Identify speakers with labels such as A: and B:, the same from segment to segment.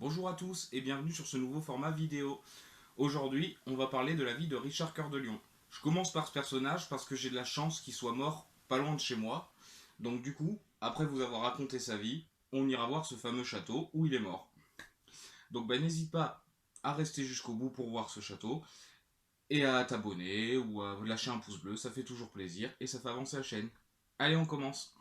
A: Bonjour à tous et bienvenue sur ce nouveau format vidéo. Aujourd'hui, on va parler de la vie de Richard Cœur de Lion. Je commence par ce personnage parce que j'ai de la chance qu'il soit mort pas loin de chez moi. Donc du coup, après vous avoir raconté sa vie, on ira voir ce fameux château où il est mort. Donc n'hésite pas à rester jusqu'au bout pour voir ce château et à t'abonner ou à lâcher un pouce bleu, ça fait toujours plaisir et ça fait avancer la chaîne. Allez, on commence.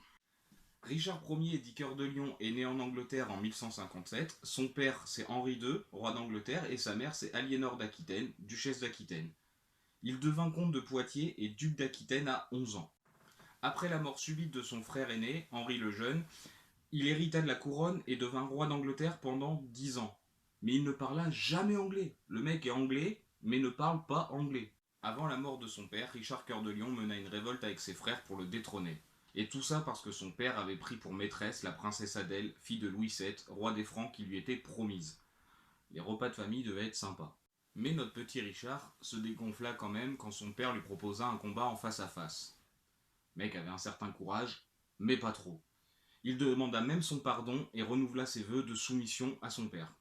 A: Richard Ier dit Cœur de Lion est né en Angleterre en 1157. Son père c'est Henri II, roi d'Angleterre, et sa mère c'est Aliénor d'Aquitaine, duchesse d'Aquitaine. Il devint comte de Poitiers et duc d'Aquitaine à 11 ans. Après la mort subite de son frère aîné, Henri le Jeune, il hérita de la couronne et devint roi d'Angleterre pendant 10 ans. Mais il ne parla jamais anglais. Le mec est anglais, mais ne parle pas anglais. Avant la mort de son père, Richard Cœur de Lion mena une révolte avec ses frères pour le détrôner. Et tout ça parce que son père avait pris pour maîtresse la princesse Adèle, fille de Louis VII, roi des Francs, qui lui était promise. Les repas de famille devaient être sympas. Mais notre petit Richard se dégonfla quand même quand son père lui proposa un combat en face à face. Le mec avait un certain courage, mais pas trop. Il demanda même son pardon et renouvela ses vœux de soumission à son père.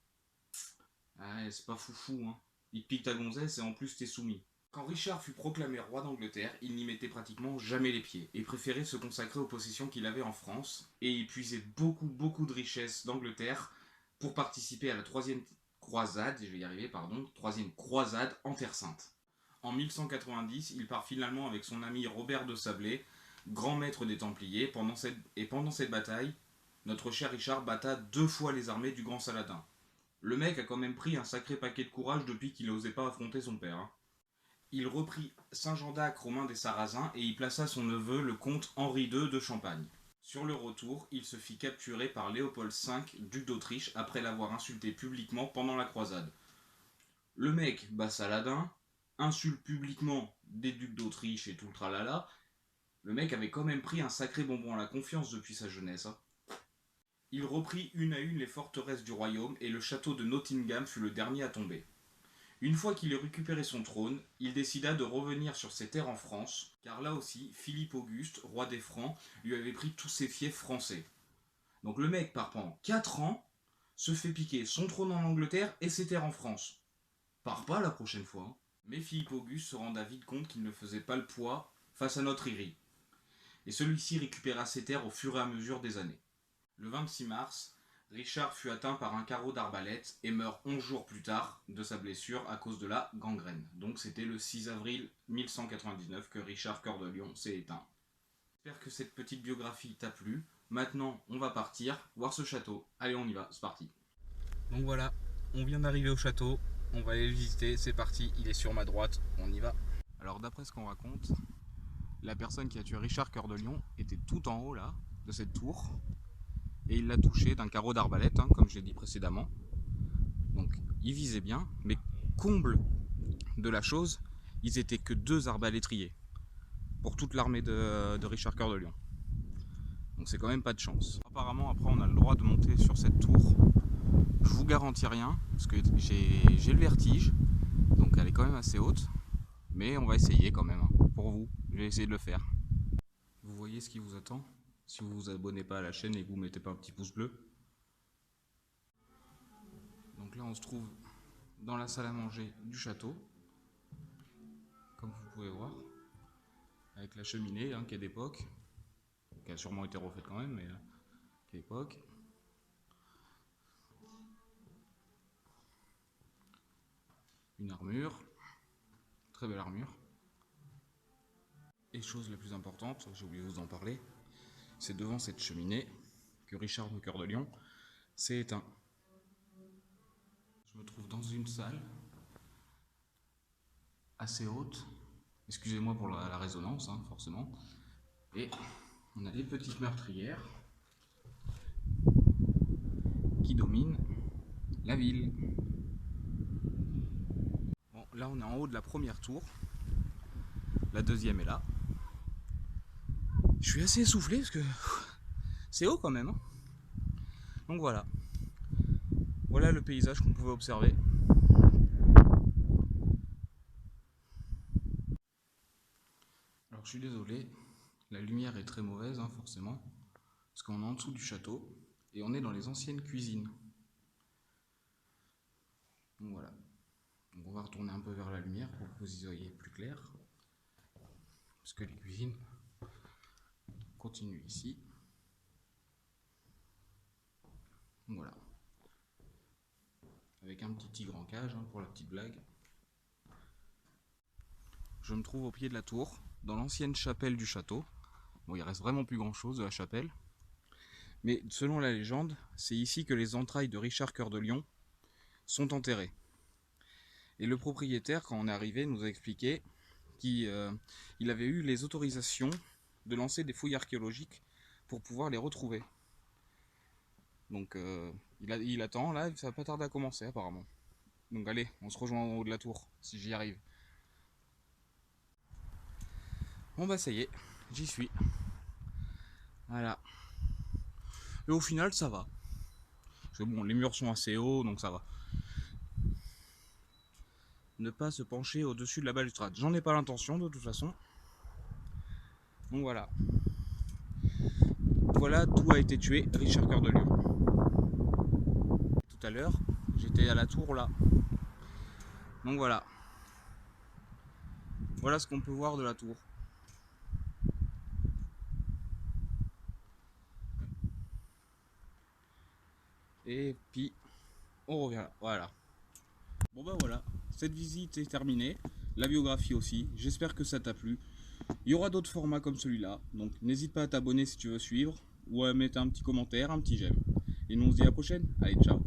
A: Ah, c'est pas foufou, hein. Il te pique ta gonzesse et en plus t'es soumis. Quand Richard fut proclamé roi d'Angleterre, il n'y mettait pratiquement jamais les pieds et préférait se consacrer aux possessions qu'il avait en France et y puisait beaucoup de richesses d'Angleterre pour participer à la troisième croisade, je vais y arriver, pardon, troisième croisade en Terre Sainte. En 1190, il part finalement avec son ami Robert de Sablé, grand maître des Templiers, pendant cette bataille, notre cher Richard batta 2 fois les armées du grand Saladin. Le mec a quand même pris un sacré paquet de courage depuis qu'il n'osait pas affronter son père, hein. Il reprit Saint-Jean d'Acre aux mains des Sarrasins et y plaça son neveu, le comte Henri II de Champagne. Sur le retour, il se fit capturer par Léopold V, duc d'Autriche, après l'avoir insulté publiquement pendant la croisade. Le mec bat Saladin, insulte publiquement des ducs d'Autriche et tout le tralala. Le mec avait quand même pris un sacré bonbon à la confiance depuis sa jeunesse, hein. Il reprit une à une les forteresses du royaume et le château de Nottingham fut le dernier à tomber. Une fois qu'il eut récupéré son trône, il décida de revenir sur ses terres en France, car là aussi, Philippe Auguste, roi des Francs, lui avait pris tous ses fiefs français. Donc le mec part pendant 4 ans, se fait piquer son trône en Angleterre et ses terres en France. Part pas la prochaine fois, hein. Mais Philippe Auguste se renda vite compte qu'il ne faisait pas le poids face à notre Iri. Et celui-ci récupéra ses terres au fur et à mesure des années. Le 26 mars, Richard fut atteint par un carreau d'arbalète et meurt 11 jours plus tard de sa blessure à cause de la gangrène. Donc c'était le 6 avril 1199 que Richard Cœur de Lion s'est éteint. J'espère que cette petite biographie t'a plu. Maintenant, on va partir voir ce château. Allez, on y va, c'est parti. Donc voilà, on vient d'arriver au château. On va aller le visiter, c'est parti, il est sur ma droite, on y va. Alors d'après ce qu'on raconte, la personne qui a tué Richard Cœur de Lion était tout en haut là, de cette tour. Et il l'a touché d'un carreau d'arbalète, hein, comme je l'ai dit précédemment. Donc il visait bien, mais comble de la chose, ils étaient que 2 arbalétriers pour toute l'armée de Richard Cœur de Lion. Donc c'est quand même pas de chance. Apparemment après on a le droit de monter sur cette tour. Je vous garantis rien, parce que j'ai le vertige, donc elle est quand même assez haute. Mais on va essayer quand même, hein, pour vous, je vais essayer de le faire. Vous voyez ce qui vous attend si vous vous abonnez pas à la chaîne et que vous mettez pas un petit pouce bleu. Donc là on se trouve dans la salle à manger du château, comme vous pouvez voir, avec la cheminée, hein, qui est d'époque, qui a sûrement été refaite quand même, mais qui est d'époque. Une armure, très belle armure. Et chose la plus importante, j'ai oublié de vous en parler, c'est devant cette cheminée que Richard le Cœur de Lion s'est éteint. Je me trouve dans une salle assez haute, excusez-moi pour la résonance, hein, forcément, et on a des petites meurtrières qui dominent la ville. Bon, là on est en haut de la première tour, la deuxième est là. Je suis assez essoufflé parce que c'est haut quand même, hein. Donc voilà, voilà le paysage qu'on pouvait observer. Alors je suis désolé, la lumière est très mauvaise, hein, forcément, parce qu'on est en dessous du château et on est dans les anciennes cuisines. On va retourner un peu vers la lumière pour que vous y voyez plus clair. Parce que les cuisines continuent ici. Voilà. Avec un petit tigre en cage pour la petite blague. Je me trouve au pied de la tour, dans l'ancienne chapelle du château. Bon, il reste vraiment plus grand chose de la chapelle. Mais selon la légende, c'est ici que les entrailles de Richard Cœur de Lion sont enterrées. Et le propriétaire, quand on est arrivé, nous a expliqué qu'il avait eu les autorisations de lancer des fouilles archéologiques pour pouvoir les retrouver. Donc il attend, là, ça va pas tarder à commencer apparemment. Donc allez, on se rejoint en haut de la tour, si j'y arrive. Bon bah ça y est, j'y suis. Voilà. Et au final, ça va. Parce que bon, les murs sont assez hauts, donc ça va. Ne pas se pencher au-dessus de la balustrade. J'en ai pas l'intention de toute façon. Donc voilà. Voilà d'où a été tué Richard Cœur de Lion. Tout à l'heure, j'étais à la tour là. Donc voilà. Voilà ce qu'on peut voir de la tour. Et puis, on revient là. Voilà. Bon bah voilà, cette visite est terminée. La biographie aussi. J'espère que ça t'a plu. Il y aura d'autres formats comme celui-là. Donc n'hésite pas à t'abonner si tu veux suivre. Ou à mettre un petit commentaire, un petit j'aime. Et nous on se dit à la prochaine. Allez, ciao.